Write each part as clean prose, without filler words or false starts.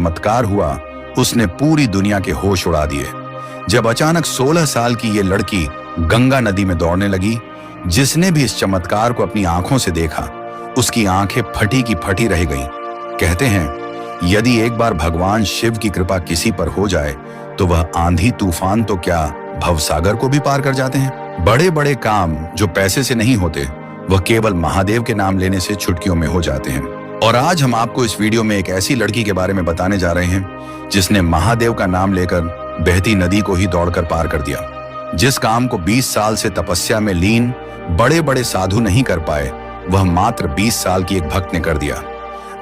चमत्कार हुआ उसने पूरी दुनिया के होश उड़ा दिए। जब अचानक 16 साल की ये लड़की गंगा नदी में दौड़ने लगी, जिसने भी इस चमत्कार को अपनी आंखों से देखा उसकी आंखें फटी की फटी रह गईं। कहते हैं यदि एक बार भगवान शिव की कृपा किसी पर हो जाए तो वह आंधी तूफान तो क्या भवसागर को भी पार कर जाते हैं। बड़े बड़े काम जो पैसे से नहीं होते वह केवल महादेव के नाम लेने से चुटकियों में हो जाते हैं। और आज हम आपको इस वीडियो में एक ऐसी लड़की के बारे में बताने जा रहे हैं जिसने महादेव का नाम लेकर बहती नदी को ही दौड़कर पार कर दिया। जिस काम को 20 साल से तपस्या में लीन बड़े बड़े साधु नहीं कर पाए, वह मात्र 20 साल की एक भक्त ने कर दिया।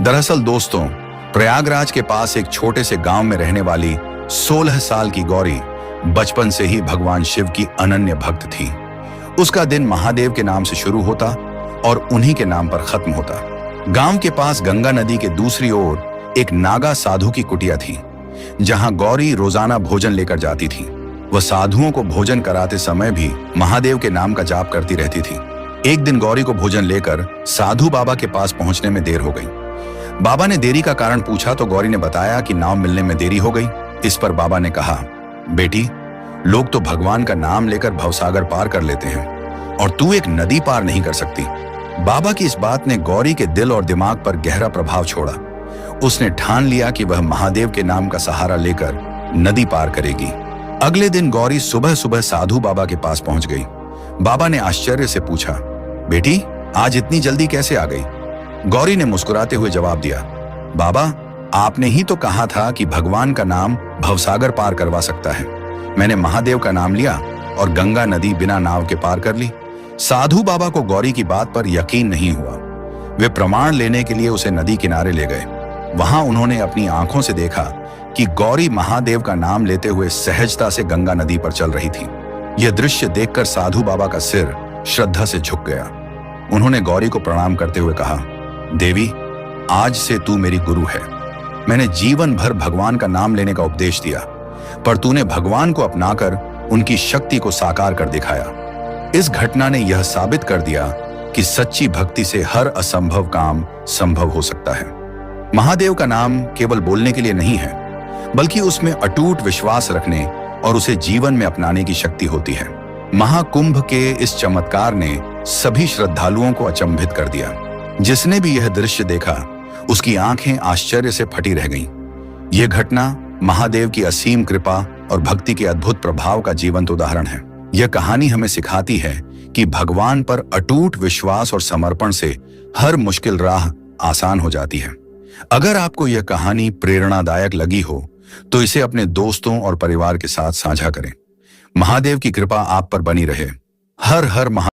दरअसल दोस्तों, प्रयागराज के पास एक छोटे से गांव में रहने वाली 16 साल की गौरी बचपन से ही भगवान शिव की अनन्य भक्त थी। उसका दिन महादेव के नाम से शुरू होता और उन्हीं के नाम पर खत्म होता। गांव के पास गंगा नदी के दूसरी ओर एक नागा साधु की कुटिया थी, जहां गौरी रोजाना भोजन लेकर जाती थी। वह साधुओं को भोजन कराते समय भी महादेव के नाम का जाप करती रहती थी। एक दिन गौरी को भोजन लेकर साधु बाबा के पास पहुंचने में देर हो गई। बाबा ने देरी का कारण पूछा तो गौरी ने बताया कि नाव मिलने में देरी हो गई। इस पर बाबा ने कहा, बेटी, लोग तो भगवान का नाम लेकर भवसागर पार कर लेते हैं और तू एक नदी पार नहीं कर सकती। बाबा की इस बात ने गौरी के दिल और दिमाग पर गहरा प्रभाव छोड़ा। उसने ठान लिया कि वह महादेव के नाम का सहारा लेकर नदी पार करेगी। अगले दिन गौरी सुबह सुबह साधु बाबा के पास पहुंच गई। बाबा ने आश्चर्य से पूछा, बेटी, आज इतनी जल्दी कैसे आ गई? गौरी ने मुस्कुराते हुए जवाब दिया, बाबा, आपने ही तो कहा था कि भगवान का नाम भवसागर पार करवा सकता है। मैंने महादेव का नाम लिया और गंगा नदी बिना नाव के पार कर ली। साधु बाबा को गौरी की बात पर यकीन नहीं हुआ। वे प्रमाण लेने के लिए उसे नदी किनारे ले गए। वहां उन्होंने अपनी आंखों से देखा कि गौरी महादेव का नाम लेते हुए सहजता से गंगा नदी पर चल रही थी। यह दृश्य देखकर साधु बाबा का सिर श्रद्धा से झुक गया। उन्होंने गौरी को प्रणाम करते हुए कहा, देवी, आज से तू मेरी गुरु है। मैंने जीवन भर भगवान का नाम लेने का उपदेश दिया, पर तूने भगवान को अपनाकर उनकी शक्ति को साकार कर दिखाया। इस घटना ने यह साबित कर दिया कि सच्ची भक्ति से हर असंभव काम संभव हो सकता है। महादेव का नाम केवल बोलने के लिए नहीं है, बल्कि उसमें अटूट विश्वास रखने और उसे जीवन में अपनाने की शक्ति होती है। महाकुंभ के इस चमत्कार ने सभी श्रद्धालुओं को अचंभित कर दिया। जिसने भी यह दृश्य देखा उसकी आंखें आश्चर्य से फटी रह गईं। यह घटना महादेव की असीम कृपा और भक्ति के अद्भुत प्रभाव का जीवंत उदाहरण है। यह कहानी हमें सिखाती है कि भगवान पर अटूट विश्वास और समर्पण से हर मुश्किल राह आसान हो जाती है। अगर आपको यह कहानी प्रेरणादायक लगी हो तो इसे अपने दोस्तों और परिवार के साथ साझा करें। महादेव की कृपा आप पर बनी रहे। हर हर